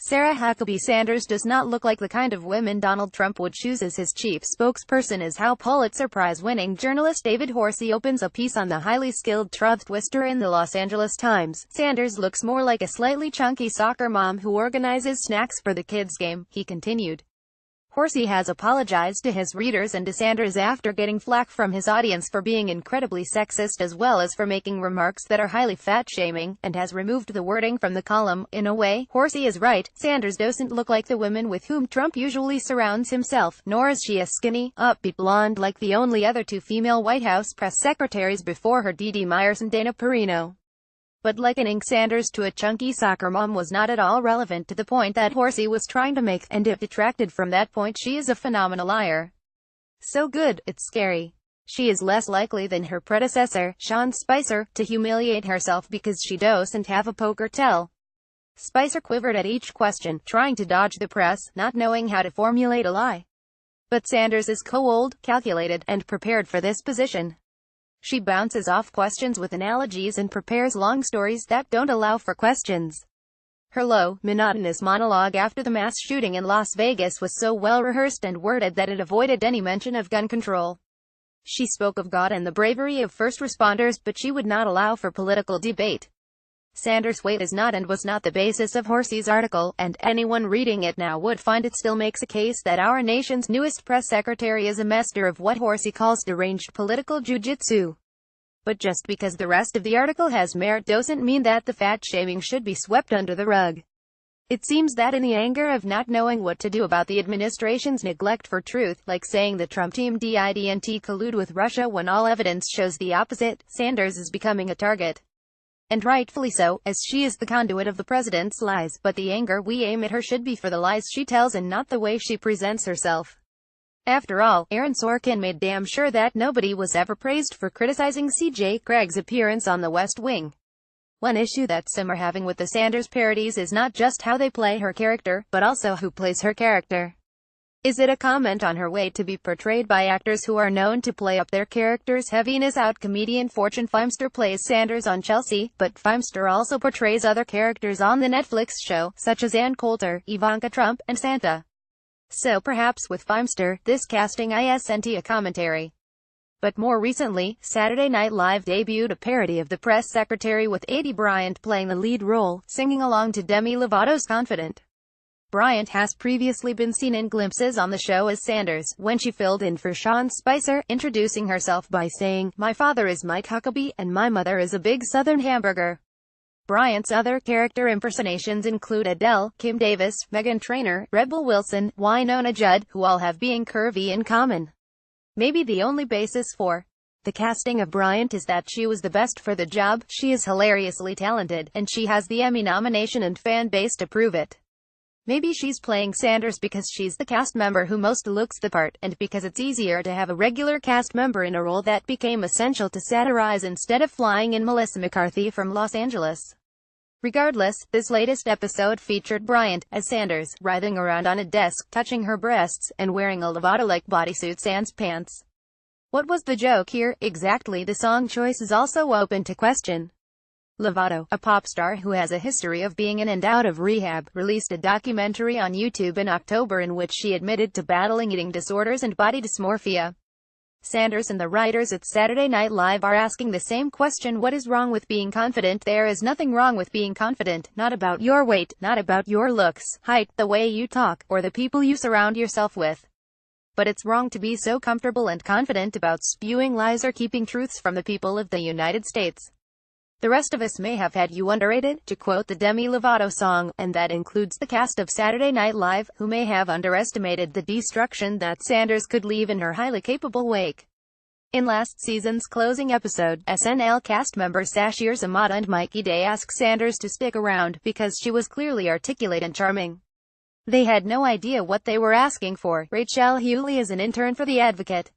Sarah Huckabee Sanders does not look like the kind of woman Donald Trump would choose as his chief spokesperson, is how Pulitzer Prize-winning journalist David Horsey opens a piece on the highly skilled truth twister in the Los Angeles Times. Sanders looks more like a slightly chunky soccer mom who organizes snacks for the kids' game, he continued. Horsey has apologized to his readers and to Sanders after getting flack from his audience for being incredibly sexist as well as for making remarks that are highly fat-shaming, and has removed the wording from the column. In a way, Horsey is right. Sanders doesn't look like the women with whom Trump usually surrounds himself, nor is she a skinny, upbeat blonde like the only other two female White House press secretaries before her, Dee Myers and Dana Perino. But likening Sanders to a chunky soccer mom was not at all relevant to the point that Horsey was trying to make, and if detracted from that point, she is a phenomenal liar. So good, it's scary. She is less likely than her predecessor, Sean Spicer, to humiliate herself because she doesn't have a poker tell. Spicer quivered at each question, trying to dodge the press, not knowing how to formulate a lie. But Sanders is cold, calculated, and prepared for this position. She bounces off questions with analogies and prepares long stories that don't allow for questions. Her low, monotonous monologue after the mass shooting in Las Vegas was so well rehearsed and worded that it avoided any mention of gun control. She spoke of God and the bravery of first responders, but she would not allow for political debate. Sanders' weight is not and was not the basis of Horsey's article, and anyone reading it now would find it still makes a case that our nation's newest press secretary is a master of what Horsey calls deranged political jujitsu. But just because the rest of the article has merit doesn't mean that the fat-shaming should be swept under the rug. It seems that in the anger of not knowing what to do about the administration's neglect for truth, like saying the Trump team didn't collude with Russia when all evidence shows the opposite, Sanders is becoming a target. And rightfully so, as she is the conduit of the president's lies, but the anger we aim at her should be for the lies she tells and not the way she presents herself. After all, Aaron Sorkin made damn sure that nobody was ever praised for criticizing C.J. Craig's appearance on The West Wing. One issue that some are having with the Sanders parodies is not just how they play her character, but also who plays her character. Is it a comment on her way to be portrayed by actors who are known to play up their characters' heaviness out? Comedian Fortune Feimster plays Sanders on Chelsea, but Feimster also portrays other characters on the Netflix show, such as Ann Coulter, Ivanka Trump, and Santa. So perhaps with Feimster, this casting isn't a commentary. But more recently, Saturday Night Live debuted a parody of the press secretary with Aidy Bryant playing the lead role, singing along to Demi Lovato's Confident. Bryant has previously been seen in glimpses on the show as Sanders, when she filled in for Sean Spicer, introducing herself by saying, "My father is Mike Huckabee, and my mother is a big Southern hamburger." Bryant's other character impersonations include Adele, Kim Davis, Meghan Trainor, Rebel Wilson, Winona Judd, who all have being curvy in common. Maybe the only basis for the casting of Bryant is that she was the best for the job. She is hilariously talented, and she has the Emmy nomination and fan base to prove it. Maybe she's playing Sanders because she's the cast member who most looks the part, and because it's easier to have a regular cast member in a role that became essential to satirize instead of flying in Melissa McCarthy from Los Angeles. Regardless, this latest episode featured Bryant, as Sanders, writhing around on a desk, touching her breasts, and wearing a Lovato-like bodysuit sans pants. What was the joke here, exactly? The song choice is also open to question. Lovato, a pop star who has a history of being in and out of rehab, released a documentary on YouTube in October in which she admitted to battling eating disorders and body dysmorphia. Sanders and the writers at Saturday Night Live are asking the same question: what is wrong with being confident? There is nothing wrong with being confident, not about your weight, not about your looks, height, the way you talk, or the people you surround yourself with. But it's wrong to be so comfortable and confident about spewing lies or keeping truths from the people of the United States. The rest of us may have had you underrated, to quote the Demi Lovato song, and that includes the cast of Saturday Night Live, who may have underestimated the destruction that Sanders could leave in her highly capable wake. In last season's closing episode, SNL cast members Sashir Zamata and Mikey Day asked Sanders to stick around, because she was clearly articulate and charming. They had no idea what they were asking for. Rachel Hewley is an intern for The Advocate.